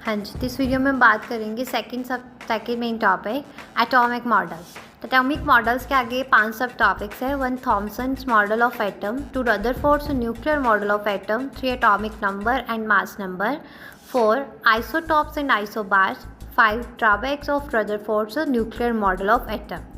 हाँ जी, तो इस वीडियो में हम बात करेंगे second main topic atomic models. Atomic models के आगे 5 सब टॉपिक्स है। 1 Thomson's model of atom, 2 Rutherford's nuclear model of atom, 3 atomic number and mass number, 4 isotopes and isobars, 5 drawbacks of Rutherford's nuclear model of atom.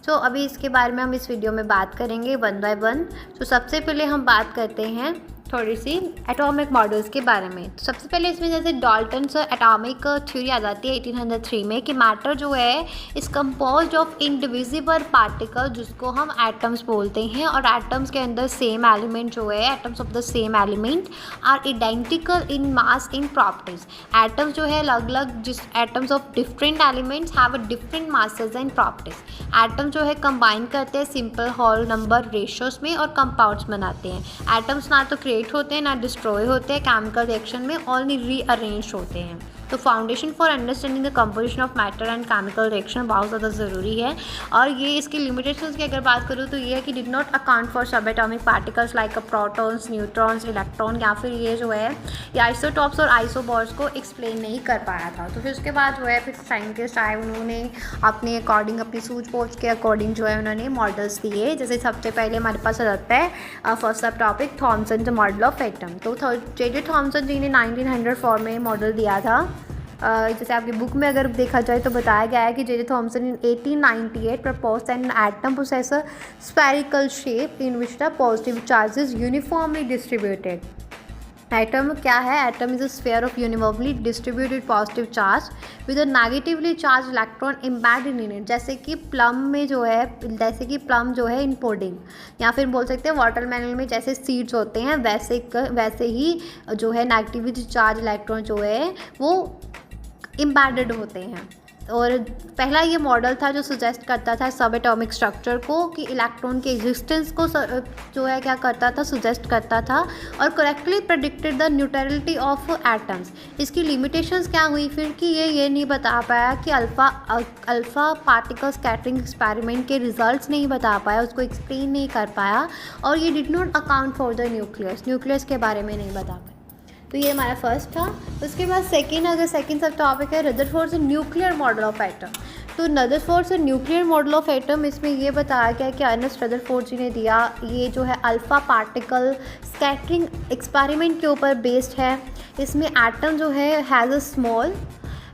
तो अभी इसके बारे में हम इस वीडियो में बात करेंगे वन बाय वन। तो सबसे पहले हम बात करते हैं थोड़ी सी एटॉमिक मॉडल्स के बारे में। तो सबसे पहले इसमें जैसे डाल्टन्स एटॉमिक थ्योरी आ जाती है 1803 में कि मैटर जो है इस कंपोज्ड ऑफ इंडिविजिबल पार्टिकल जिसको हम एटम्स बोलते हैं, और एटम्स के अंदर सेम एलिमेंट जो है atoms of the same element are identical in mass in properties. Atoms जो है अलग अलग जिस atoms of different elements have a different masses and properties. Atom जो है कंबाइन करते हैं सिंपल होल नंबर रेशियोज में और कंपाउंड्स बनाते हैं। एटम्स ना तो क्रिएट होते हैं ना डिस्ट्रॉय होते हैं केमिकल रिएक्शन में, ओनली रीअरेंज होते हैं। तो foundation for understanding the composition of matter and chemical reaction बहुत ज़्यादा ज़रूरी है। और ये इसकी लिमिटेशंस की अगर बात करूँ तो ये है कि डिड नॉट अकाउंट फॉर सब atomic particles like protons, neutrons, electron, या फिर ये जो है ये आइसोटॉप्स और आइसोबॉर्स को एक्सप्लेन नहीं कर पाया था। तो फिर उसके बाद जो है फिर साइंटिस्ट आए, उन्होंने अपने अकॉर्डिंग अपनी सूझबूझ के अकॉर्डिंग जो है उन्होंने मॉडल्स दिए। जैसे सबसे पहले हमारे पास आ जाता है फर्स्ट सब topic Thompson model of atom. तो जे थॉमसन जी ने 1904 में मॉडल दिया था। जैसे आपकी बुक में अगर देखा जाए तो बताया गया है कि J Thomson in 1898 proposed an atom possess a spherical shape in which the positive charges uniformly distributed. Atom क्या है? Atom is a sphere of uniformly distributed positive charge with a negatively charge electron embedded in it. जैसे कि plum में जो है, जैसे कि plum जो है इन पुडिंग, या फिर बोल सकते हैं वाटरमेलन में जैसे सीड्स होते हैं, वैसे ही जो है नेगेटिवली चार्ज इलेक्ट्रॉन जो है वो एम्बेडेड होते हैं। और पहला ये मॉडल था जो सजेस्ट करता था सब एटॉमिक स्ट्रक्चर को, कि इलेक्ट्रॉन के एग्जिस्टेंस को जो है क्या करता था, सजेस्ट करता था, और correctly predicted the neutrality of atoms. इसकी लिमिटेशंस क्या हुई फिर कि ये नहीं बता पाया कि अल्फ़ा पार्टिकल स्कैटरिंग एक्सपेरिमेंट के रिजल्ट्स नहीं बता पाया, उसको एक्सप्लेन नहीं कर पाया, और ये did not account for the nucleus के बारे में नहीं बता पाया। तो ये हमारा फर्स्ट था। उसके बाद सेकंड सब टॉपिक है Rutherford's nuclear model of atom. तो Rutherford's nuclear model of atom, इसमें ये बताया गया कि अर्नेस्ट रदरफोर्ड जी ने दिया, ये जो है अल्फ़ा पार्टिकल स्कैटरिंग एक्सपेरिमेंट के ऊपर बेस्ड है। इसमें एटम जो है हैज़ अ स्मॉल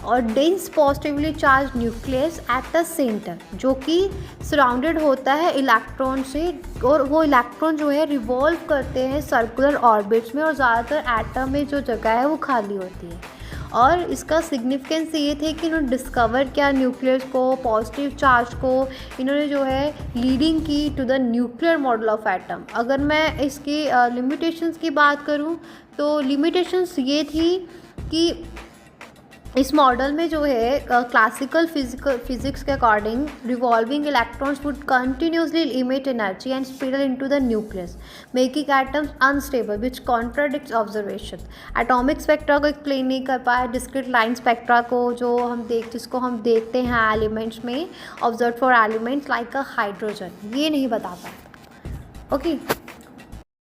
और dense positively charge nucleus at the centre, जो कि सराउंडेड होता है इलेक्ट्रॉन से, और वो इलेक्ट्रॉन जो है रिवॉल्व करते हैं सर्कुलर ऑर्बिट्स में, और ज़्यादातर एटम में जो जगह है वो खाली होती है। और इसका सिग्निफिकेंस ये थे कि इन्होंने डिस्कवर किया न्यूक्लियस को, पॉजिटिव चार्ज को, इन्होंने जो है लीडिंग की to the nuclear model of atom. अगर मैं इसकी लिमिटेशंस की बात करूँ तो लिमिटेशंस ये थी कि इस मॉडल में जो है क्लासिकल फिजिक्स के according revolving electrons would continuously emit energy and spiral into the nucleus making atoms unstable which contradicts observation. Atomic spectra को एक्सप्लेन नहीं कर पाया, डिस्क्रीट लाइन स्पेक्ट्रा को जिसको हम देखते हैं एलिमेंट्स में, observe for elements like a hydrogen, ये नहीं बता पाया। ओके।